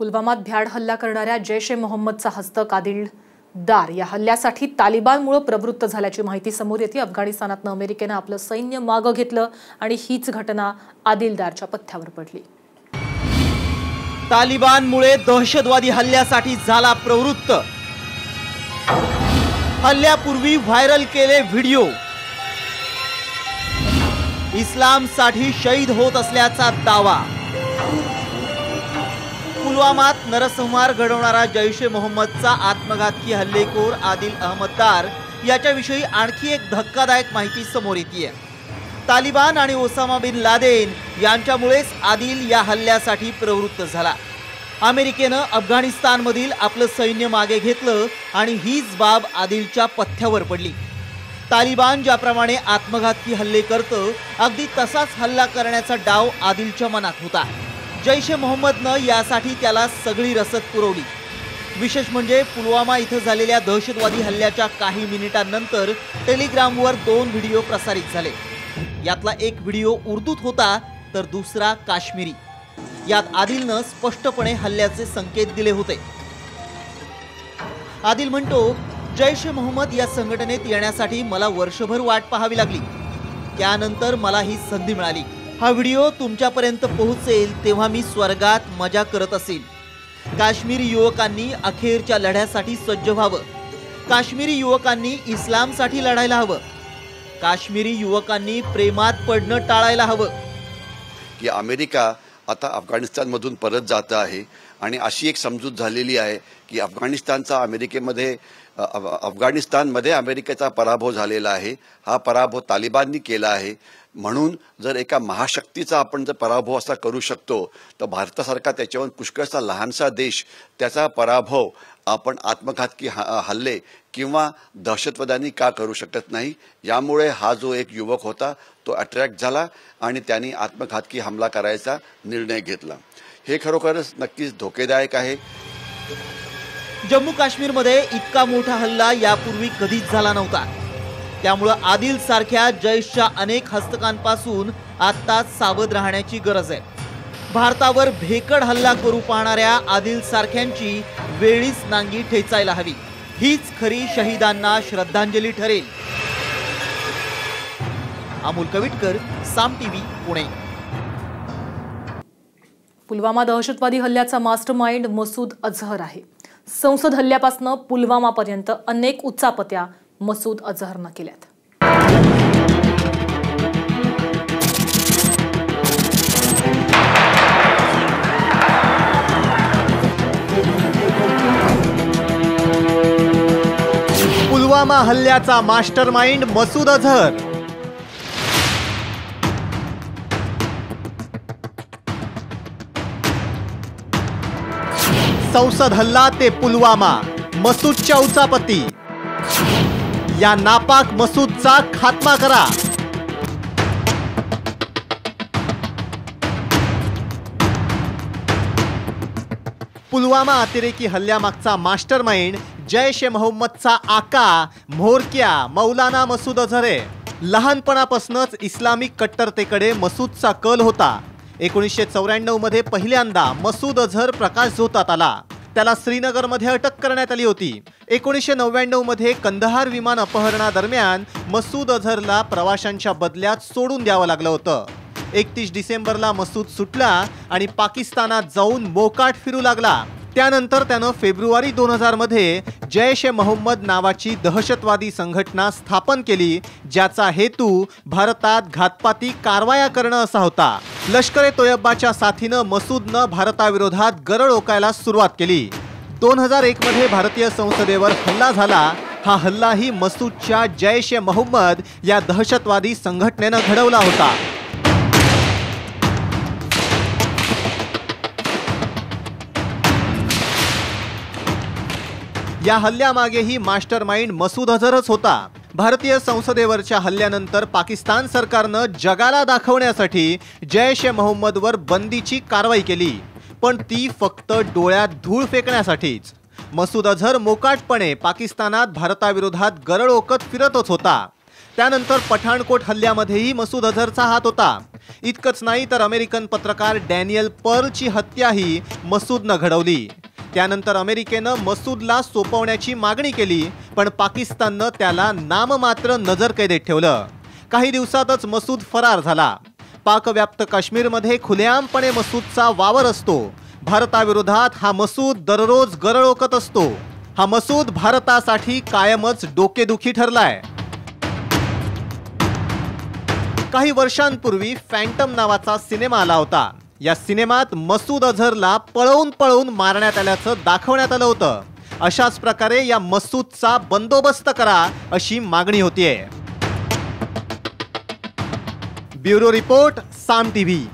पुलवामात भ्याड हल्ला करणाऱ्या जैश-ए-मोहम्मदचा हस्तक आदिल दार या हल्ल्यासाठी तालिबानमुळे प्रवृत्त झाल्याची माहिती समोर येते। अफगाणिस्तानात अमेरिकेने आपलं सैन्य मागे घेतलं आणि हीच घटना आदिल दारच्या पथ्यावर पडली। तालिबानमुळे दहशतवादी हल्ल्यासाठी झाला प्रवृत्त। हल्ल्यापूर्वी व्हायरल केले व्हिडिओ। इस्लामसाठी शहीद होत असल्याचा दावा। पुलवामात नरसंहार घडवणारा जैश-ए-मोहम्मदचा आत्मघातकी हल्लेखोर आदिल अहमद दार याच्याविषयी आणखी एक धक्कादायक माहिती समोर येते। तालिबान आणि ओसामा बिन लादेन यांच्यामुळेच आदिल या हल्ल्यासाठी प्रवृत्त झाला। अमेरिकेनं अफगाणिस्तानमधील आपलं सैन्य मागे घेतलं आणि हीच बाब आदिलच्या पथ्यावर पडली। तालिबान ज्याप्रमाणे आत्मघातकी हल्ले करतं अगदी तसाच हल्ला करण्याचा डाव आदिलच्या मनात होता। जैश-ए-मोहम्मदनं यासाठी त्याला सगळी रसद पुरवली। विशेष म्हणजे पुलवामा इथं झालेल्या दहशतवादी हल्ल्याच्या काही मिनिटांनंतर टेलिग्रामवर 2 व्हिडिओ प्रसारित झाले। यातला एक व्हिडिओ उर्दूत होता तर दुसरा काश्मीरी। यात आदिलनं स्पष्टपणे हल्ल्याचे संकेत दिले होते। आदिल म्हणतो, जैश-ए-मोहम्मद या संघटनेत येण्यासाठी मला वर्षभर वाट पाहावी लागली, त्यानंतर मला ही संधी मिळाली। हा व्हिडिओ तुमच्यापर्यंत पोहोचेल तेव्हा मी स्वर्गात मजा करत असेल। काश्मीरी युवकांनी अखेरच्या लढ्यासाठी सज्ज व्हावं। काश्मीरी युवकांनी इस्लामसाठी लढायला हवं। काश्मीरी युवकांनी प्रेमात पडणं टाळायला हवं। की अमेरिका आता अफगाणिस्तानमधून परत जात आहे आणि अशी एक समजूत झालेली आहे की अफगाणिस्तानमध्ये अमेरिकेचा पराभव झालेला आहे। हा पराभव तालिबाननी केला आहे। म्हणून जर एका महाशक्तीचा आपण जर पराभव असा करू शकतो तर भारतासारखा त्याच्यावर पुष्कळसा लहानसा देश त्याचा पराभव आपण आत्मघातकी हल्ले किंवा दहशतवाद्यांनी का करू शकत नाही। यामुळे हा जो एक युवक होता तो अट्रॅक्ट झाला आणि त्यांनी आत्मघातकी हमला करायचा निर्णय घेतला। हे खरोखरच नक्कीच धोकेदायक आहे। जम्मू काश्मीरमध्ये इतका मोठा हल्ला यापूर्वी कधीच झाला नव्हता। त्यामुळे आदिल सारख्या जैशच्या अनेक हस्तकांपासून आता सावध राहण्याची गरज आहे। भारतावर भेकड हल्ला करू पाहणाऱ्या आदिल सारख्यांची वेळीच नांगी ठेचायला हवी। हीच खरी शहीदांना श्रद्धांजली ठरेल। अमोल कविटकर, साम टीव्ही, पुणे। पुलवामा दहशतवादी हल्ल्याचा मास्टरमाइंड मसूद अझहर आहे। संसद हल्ल्यापासून पुलवामापर्यंत अनेक उच्चापत्या मसूद अझहरनं केल्यात। पुलवामा हल्ल्याचा मास्टरमाइंड मसूद अझहर। संसद हल्ला ते पुलवामा, मसूदच्या उचापती। या नापाक मसूदचा खात्मा करा। पुलवामा अतिरेकी हल्ल्यामागचा मास्टरमाइंड जैश-ए-मोहम्मदचा आका म्होरक्या मौलाना मसूद अझहर आहे। लहानपणापासूनच इस्लामिक कट्टरतेकडे मसूदचा कल होता। 1994 मध्ये पहिल्यांदा मसूद अझहर प्रकाशझोतात आला। त्याला श्रीनगरमध्ये अटक करण्यात आली होती। 1999 मध्ये कंदहार विमान अपहरणादरम्यान मसूद अझहरला प्रवाशांच्या बदल्यात सोडून द्यावं लागलं होतं। 31 डिसेंबरला मसूद सुटला आणि पाकिस्तानात जाऊन मोकाट फिरू लागला। त्यानंतर त्यानं फेब्रुवारी 2000 मध्ये जैश-ए-मोहम्मद नावाची दहशतवादी संघटना स्थापन केली, ज्याचा हेतू भारतात घातपाती कारवाया करणं असा होता। लष्कर-ए-तोयबाच्या साथीनं मसूदनं भारताविरोधात गरळ ओकायला सुरुवात केली। 2001 मध्ये भारतीय संसदेवर हल्ला झाला। हा हल्लाही मसूदच्या जैश-ए-मोहम्मद या दहशतवादी संघटनेनं घडवला होता। या हल्ल्यामागेही मास्टरमाइंड मसूद अझहरच होता। भारतीय संसदेवरच्या हल्ल्यानंतर पाकिस्तान सरकारनं जगाला दाखवण्यासाठी जैश-ए-मोहम्मदवर बंदीची कारवाई केली, पण ती फक्त डोळ्यात धूळ फेकण्यासाठीच। मसूद अझहर मोकाटपणे पाकिस्तानात भारताविरोधात गरळ ओकत फिरतच होता। त्यानंतर पठाणकोट हल्ल्यामध्येही मसूद अझहरचा हात होता। इतकंच नाही तर अमेरिकन पत्रकार डॅनियल पर्लची हत्याही मसूदनं घडवली। त्यानंतर अमेरिकेनं मसूदला सोपवण्याची मागणी केली, पण पाकिस्ताननं त्याला नाममात्र नजरकैदेत ठेवलं। काही दिवसातच मसूद फरार झाला। पाकव्याप्त काश्मीरमध्ये खुलेआमपणे मसूदचा वावर असतो। भारताविरोधात हा मसूद दररोज गरळ ओकत असतो। हा मसूद भारतासाठी कायमच डोकेदुखी ठरलाय। काही वर्षांपूर्वी फॅन्टम नावाचा सिनेमा आला होता। या सिनेमात मसूद अझहरला पळवून मारण्यात आल्याचं दाखवण्यात आलं होतं। अशाच प्रकारे या मसूदचा बंदोबस्त करा अशी मागणी होतीये। ब्युरो रिपोर्ट, साम टीव्ही।